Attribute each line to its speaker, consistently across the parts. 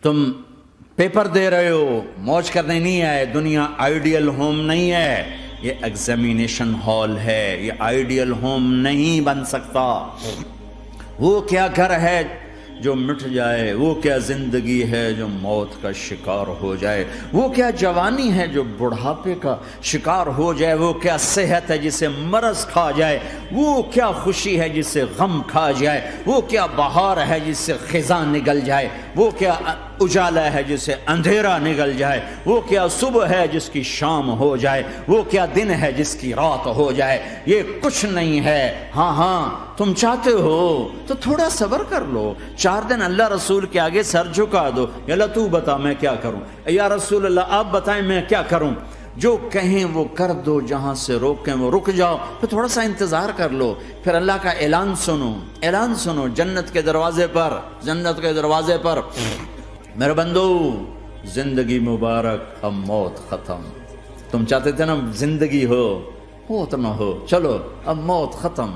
Speaker 1: تم پیپر دے رہے ہو، موج کرنے نہیں آئے. دنیا آئیڈیل ہوم نہیں ہے، یہ ایگزامینیشن ہال ہے. یہ آئیڈیل ہوم نہیں بن سکتا. وہ کیا گھر ہے جو مٹ جائے، وہ کیا زندگی ہے جو موت کا شکار ہو جائے، وہ کیا جوانی ہے جو بڑھاپے کا شکار ہو جائے، وہ کیا صحت ہے جسے مرض کھا جائے، وہ کیا خوشی ہے جسے غم کھا جائے، وہ کیا بہار ہے جس سے خزاں نگل جائے، وہ کیا اجالا ہے جس سے اندھیرا نگل جائے، وہ کیا صبح ہے جس کی شام ہو جائے، وہ کیا دن ہے جس کی رات ہو جائے. یہ کچھ نہیں ہے. ہاں تم چاہتے ہو تو تھوڑا صبر کر لو. 4 دن اللہ رسول کے آگے سر جھکا دو. یا اللہ تو بتا میں کیا کروں، یا رسول اللہ آپ بتائیں میں کیا کروں. جو کہیں وہ کر دو، جہاں سے روکیں وہ رک جاؤ. پھر تھوڑا سا انتظار کر لو. پھر اللہ کا اعلان سنو جنت کے دروازے پر. میرے بندو زندگی مبارک، اب موت ختم. تم چاہتے تھے نا زندگی ہو، موت نہ ہو، چلو اب موت ختم.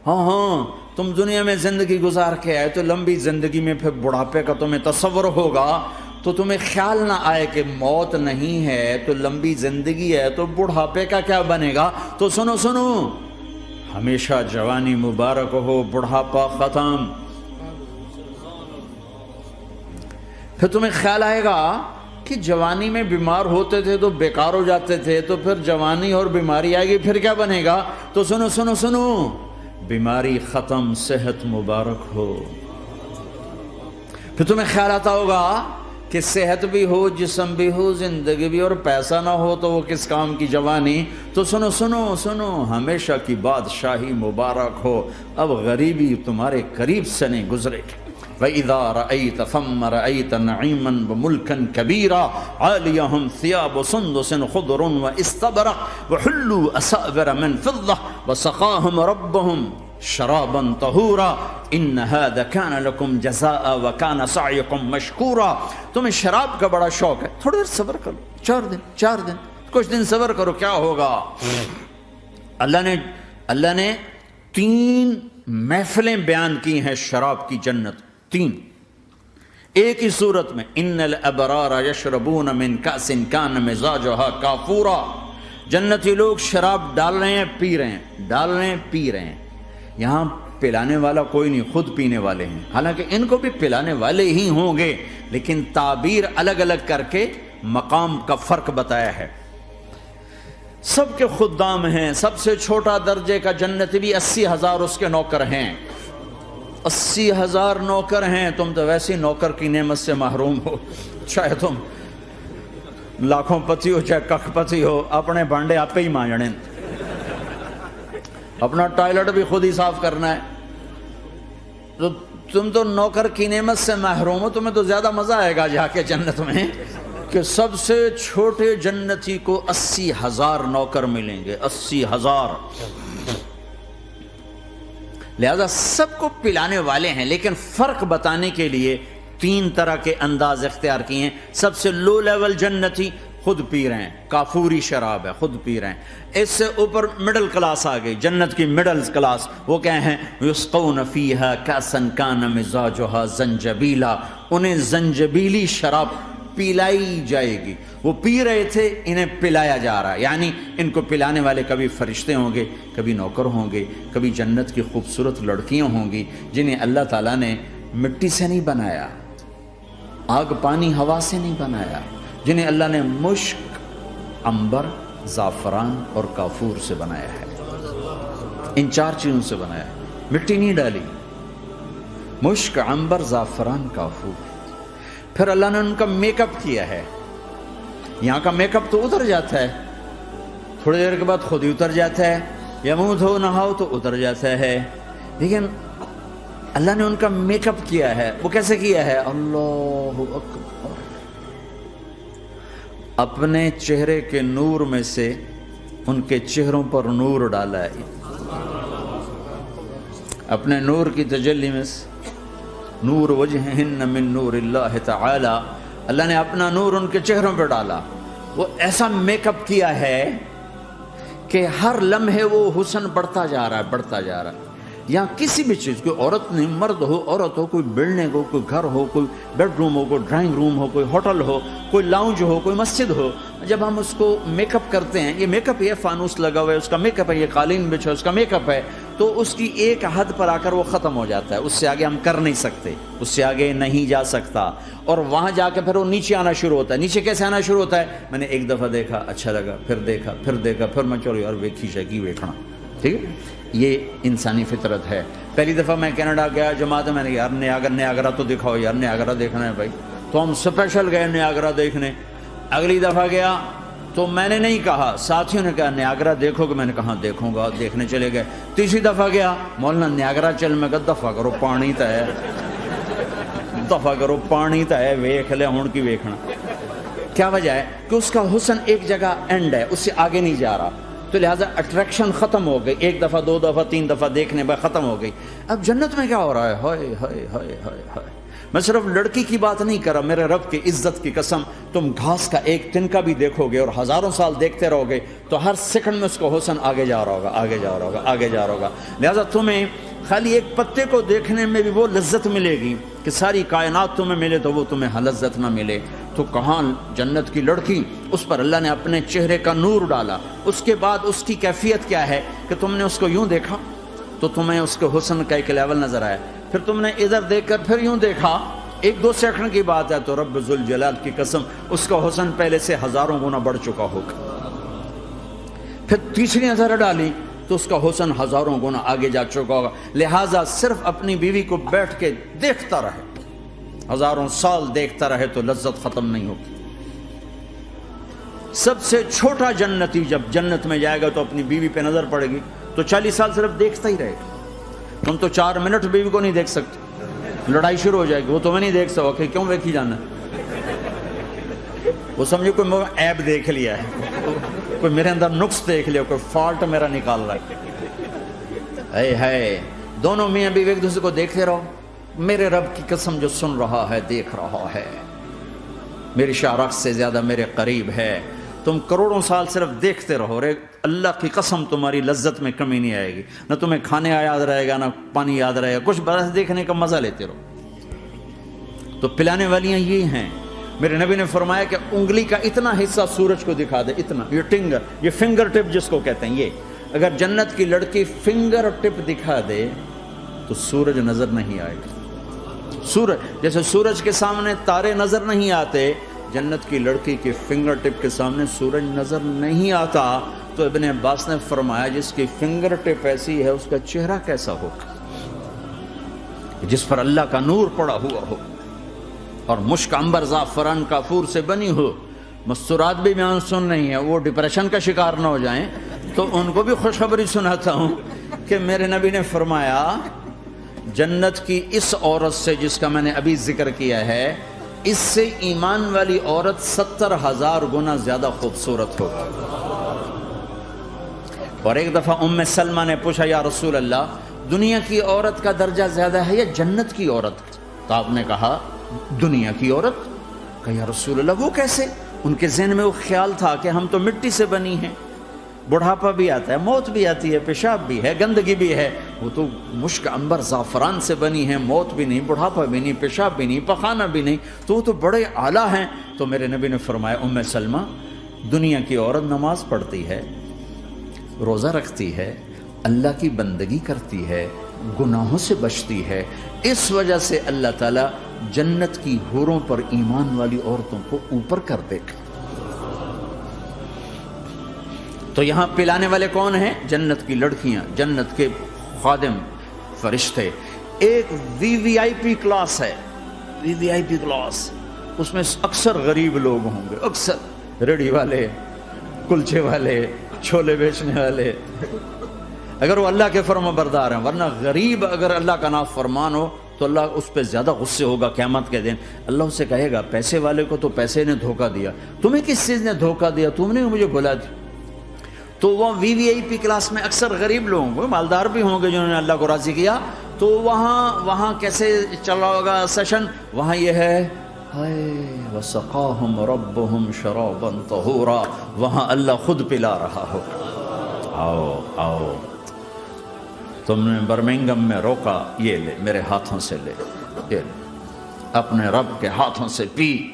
Speaker 1: ہاں تم دنیا میں زندگی گزار کے آئے تو لمبی زندگی میں پھر بڑھاپے کا تمہیں تصور ہوگا تو تمہیں خیال نہ آئے کہ موت نہیں ہے تو لمبی زندگی ہے تو بڑھاپے کا کیا بنے گا. تو سنو ہمیشہ جوانی مبارک ہو، بڑھاپا ختم. پھر تمہیں خیال آئے گا کہ جوانی میں بیمار ہوتے تھے تو بیکار ہو جاتے تھے، تو پھر جوانی اور بیماری آئے گی پھر کیا بنے گا. تو سنو بیماری ختم، صحت مبارک ہو. پھر تمہیں خیال آتا ہوگا کہ صحت بھی ہو، جسم بھی ہو، زندگی بھی، اور پیسہ نہ ہو تو وہ کس کام کی جوانی. تو سنو ہمیشہ کی بادشاہی مبارک ہو. اب غریبی تمہارے قریب سے نہیں گزرے گی. وَإِذَا رَأَيْتَ ثَمَّ رَأَيْتَ نَعِيمًا وَمُلْكًا كَبِيرًا عَالِيَهُمْ ثِيَابُ سُنْدُسٍ خُضْرٌ وَإِسْتَبْرَقٍ وَحُلُّوا أَسَاوِرَ مِنْ فِضَّةٍ وَسَقَاهُمْ رَبُّهُمْ شَرَابًا طَهُورًا إِنَّ هَذَا كَانَ لَكُمْ جَزَاءً وَكَانَ سَعْيُكُمْ مَشْكُورًا. تمہیں شراب کا بڑا شوق ہے، تھوڑی دیر صبر کرو. 4 دن کچھ دن صبر کرو، کیا ہوگا. اللہ نے 3 محفلیں بیان کی ہیں شراب کی جنت. 3 ایک ہی صورت میں. ان الابرار یشربون من کأس کان مزاجها کافورا. جنتی لوگ شراب ڈال رہے ہیں پی رہے ہیں. یہاں پلانے والا کوئی نہیں، خود پینے والے ہیں. حالانکہ ان کو بھی پلانے والے ہی ہوں گے، لیکن تعبیر الگ الگ کر کے مقام کا فرق بتایا ہے. سب کے خدام ہیں. سب سے چھوٹا درجے کا جنتی بھی 80,000 اس کے نوکر ہیں. 80,000 نوکر ہیں. تم تو ویسی نوکر کی نعمت سے محروم ہو. چاہے تم لاکھوں پتی ہو چاہے کخ پتی ہو، اپنے بانڈے آپ ہی مانجنے، اپنا ٹوائلٹ بھی خود ہی صاف کرنا ہے. تو تم تو نوکر کی نعمت سے محروم ہو. تمہیں تو زیادہ مزہ آئے گا جا کے جنت میں کہ سب سے چھوٹے جنتی کو 80,000 نوکر ملیں گے. 80,000. لہذا سب کو پلانے والے ہیں، لیکن فرق بتانے کے لیے 3 طرح کے انداز اختیار کیے ہیں. سب سے لو لیول جنتی خود پی رہے ہیں، کافوری شراب ہے، خود پی رہے ہیں. اس سے اوپر مڈل کلاس آ گئی، جنت کی مڈل کلاس. وہ کیا ہیں؟ یسقون فیہا کأسا کان مزاجہا زنجبیلا. انہیں زنجبیلی شراب پلائی جائے گی. وہ پی رہے تھے، انہیں پلایا جا رہا ہے. یعنی ان کو پلانے والے کبھی فرشتے ہوں گے، کبھی نوکر ہوں گے، کبھی جنت کی خوبصورت لڑکیاں ہوں گی جنہیں اللہ تعالیٰ نے مٹی سے نہیں بنایا، آگ پانی ہوا سے نہیں بنایا، جنہیں اللہ نے مشک، عنبر، زعفران اور کافور سے بنایا ہے. ان 4 چیزوں سے بنایا ہے. مٹی نہیں ڈالی. مشک، عنبر، زعفران، کافور. پھر اللہ نے ان کا میک اپ کیا ہے. یہاں کا میک اپ تو اتر جاتا ہے، تھوڑی دیر کے بعد خود ہی اتر جاتا ہے، یا منہ دھو نہاؤ تو اتر جاتا ہے. لیکن اللہ نے ان کا میک اپ کیا ہے. وہ کیسے کیا ہے؟ اللہ اکبر. اپنے چہرے کے نور میں سے ان کے چہروں پر نور ڈالا ہے. اپنے نور کی تجلی میں سے نور وجہہن من نور اللہ تعالی. اللہ نے اپنا نور ان کے چہروں پہ ڈالا. وہ ایسا میک اپ کیا ہے کہ ہر لمحے وہ حسن بڑھتا جا رہا ہے. یا کسی بھی چیز، کوئی عورت نہیں، مرد ہو عورت ہو، کوئی بلڈنگ ہو، کوئی گھر ہو، کوئی بیڈ روم ہو، کوئی ڈرائنگ روم ہو، کوئی ہوٹل ہو، کوئی لاؤنج ہو، کوئی مسجد ہو، جب ہم اس کو میک اپ کرتے ہیں، یہ میک اپ، یہ فانوس لگا ہوا ہے اس کا میک اپ ہے، یہ قالین بچھا اس کا میک اپ ہے، تو اس کی ایک حد پر آ کر وہ ختم ہو جاتا ہے، اس سے آگے ہم کر نہیں سکتے، اس سے آگے نہیں جا سکتا، اور وہاں جا کے پھر وہ نیچے آنا شروع ہوتا ہے۔ نیچے کیسے آنا شروع ہوتا ہے؟ میں نے ایک دفعہ دیکھا اچھا لگا، پھر دیکھا، پھر میں چلو یار ویکھی شیکی ویکھنا، ٹھیک ہے، یہ انسانی فطرت ہے۔ پہلی دفعہ میں کینیڈا گیا جماعت میں نے یار نیاگرا تو دکھاؤ یار، نیاگرا دیکھنا ہے بھائی، تو ہم اسپیشل گئے نیاگرا دیکھنے۔ اگلی دفعہ گیا تو میں نے نہیں کہا، ساتھیوں نے کہا نیاگرا دیکھو گے، میں نے کہا دیکھوں گا، دیکھنے چلے گئے۔ تیسری دفعہ گیا، مولانا نیاگرا چل، میں کہا دفعہ کرو پانی تا ہے، دفعہ کرو پانی تا ہے، ویکھ لے ہون کی ویکھنا۔ کیا وجہ ہے؟ کہ اس کا حسن ایک جگہ اینڈ ہے، اس سے آگے نہیں جا رہا، تو لہٰذا اٹریکشن ختم ہو گئی، ایک دفعہ دو دفعہ تین دفعہ دیکھنے بعد ختم ہو گئی۔ اب جنت میں کیا ہو رہا ہے؟ ہائے ہائے ہائے ہائے ہائے، میں صرف لڑکی کی بات نہیں کر رہا، میرے رب کی عزت کی قسم، تم گھاس کا ایک تنکا بھی دیکھو گے اور ہزاروں سال دیکھتے رہو گے تو ہر سیکنڈ میں اس کو حسن آگے جا رہا ہوگا، آگے جا رہا ہوگا، آگے جا رہا ہوگا۔ لہٰذا تمہیں خالی ایک پتے کو دیکھنے میں بھی وہ لذت ملے گی کہ ساری کائنات تمہیں ملے تو وہ تمہیں لذت نہ ملے۔ تو کہاں جنت کی لڑکی، اس پر اللہ نے اپنے چہرے کا نور ڈالا، اس کے بعد اس کی کیفیت کیا ہے کہ تم نے اس کو یوں دیکھا تو تمہیں اس کے حسن کا ایک لیول نظر آیا، پھر تم نے ادھر دیکھ کر پھر یوں دیکھا، ایک دو سیکنڈ کی بات ہے، تو رب ذوالجلال کی قسم اس کا حسن پہلے سے ہزاروں گنا بڑھ چکا ہوگا۔ پھر تیسری نظر ڈالی تو اس کا حسن ہزاروں گنا آگے جا چکا ہوگا۔ لہٰذا صرف اپنی بیوی کو بیٹھ کے دیکھتا رہے، ہزاروں سال دیکھتا رہے تو لذت ختم نہیں ہوگی۔ سب سے چھوٹا جنتی جب جنت میں جائے گا تو اپنی بیوی پہ نظر پڑے گی تو 40 سال صرف دیکھتا ہی رہے گا۔ تم تو 4 منٹ بیوی کو نہیں دیکھ سکتے، لڑائی شروع ہو جائے گی، وہ تمہیں نہیں دیکھ سکو کہ کیوں دیکھی جانا، وہ سمجھو کوئی عیب دیکھ لیا ہے، کوئی میرے اندر نقص دیکھ لیا، کوئی فالٹ میرا نکال رہا ہے۔ دونوں میاں بیوی ایک دوسرے کو دیکھتے رہو، میرے رب کی قسم جو سن رہا ہے، دیکھ رہا ہے، میری شارخ سے زیادہ میرے قریب ہے۔ تم کروڑوں سال صرف دیکھتے رہو، رے اللہ کی قسم تمہاری لذت میں کمی نہیں آئے گی، نہ تمہیں کھانے یاد رہے گا، نہ پانی یاد رہے گا، کچھ برس دیکھنے کا مزہ لیتے رہو۔ تو پلانے والیاں یہ ہیں۔ میرے نبی نے فرمایا کہ انگلی کا اتنا حصہ سورج کو دکھا دے، اتنا، یہ فنگر ٹپ جس کو کہتے ہیں، یہ اگر جنت کی لڑکی فنگر ٹپ دکھا دے تو سورج نظر نہیں آئے گا۔ سورج جیسے سورج کے سامنے تارے نظر نہیں آتے، جنت کی لڑکی کے فنگر ٹپ کے سامنے سورج نظر نہیں آتا۔ تو ابن عباس نے فرمایا جس کی فنگر ٹپ ایسی ہے اس کا چہرہ کیسا ہوگا، جس پر اللہ کا نور پڑا ہوا ہو اور مشک عنبر زعفران کافور سے بنی ہو۔ مستورات بھی بیان سن رہی ہیں، وہ ڈپریشن کا شکار نہ ہو جائیں، تو ان کو بھی خوشخبری سناتا ہوں کہ میرے نبی نے فرمایا جنت کی اس عورت سے جس کا میں نے ابھی ذکر کیا ہے، اس سے ایمان والی عورت 70,000 گنا زیادہ خوبصورت ہوگی۔ اور ایک دفعہ ام سلمہ نے پوچھا یا رسول اللہ، دنیا کی عورت کا درجہ زیادہ ہے یا جنت کی عورت؟ تو آپ نے کہا دنیا کی عورت۔ کہا یا رسول اللہ وہ کیسے؟ ان کے ذہن میں وہ خیال تھا کہ ہم تو مٹی سے بنی ہیں، بڑھاپا بھی آتا ہے، موت بھی آتی ہے، پیشاب بھی ہے، گندگی بھی ہے، وہ تو مشک عنبر زعفران سے بنی ہے، موت بھی نہیں، بڑھاپا بھی نہیں، پیشاب بھی نہیں، پخانہ بھی نہیں، تو وہ تو بڑے اعلیٰ ہیں۔ تو میرے نبی نے فرمایا ام سلمہ، دنیا کی عورت نماز پڑھتی ہے، روزہ رکھتی ہے، اللہ کی بندگی کرتی ہے، گناہوں سے بچتی ہے، اس وجہ سے اللہ تعالیٰ جنت کی حوروں پر ایمان والی عورتوں کو اوپر کر دے گا۔ تو یہاں پلانے والے کون ہیں؟ جنت کی لڑکیاں، جنت کے خادم فرشتے۔ ایک وی آئی پی کلاس ہے، وی آئی پی کلاس، اس میں اکثر غریب لوگ ہوں گے، اکثر ریڑھی والے، کلچے والے، چھولے بیچنے والے، اگر وہ اللہ کے فرما بردار ہیں، ورنہ غریب اگر اللہ کا نافرمان ہو تو اللہ اس پہ زیادہ غصے ہوگا قیامت کے دن۔ اللہ اسے کہے گا پیسے والے کو تو پیسے نے دھوکہ دیا، تمہیں کس چیز نے دھوکہ دیا؟ تم نے مجھے بھلا دی۔ تو وہ وی آئی پی کلاس میں اکثر غریب لوگ ہوں گے، مالدار بھی ہوں گے جنہوں نے اللہ کو راضی کیا، تو وہاں کیسے چل رہا ہوگا سیشن؟ وہاں یہ ہے وَسَقَاهُمْ رَبُّهُمْ شَرَابًا طَهُورًا، وہاں اللہ خود پلا رہا ہو۔ آؤ تم نے برمنگم میں روکا، یہ لے میرے ہاتھوں سے لے، یہ لے اپنے رب کے ہاتھوں سے پی۔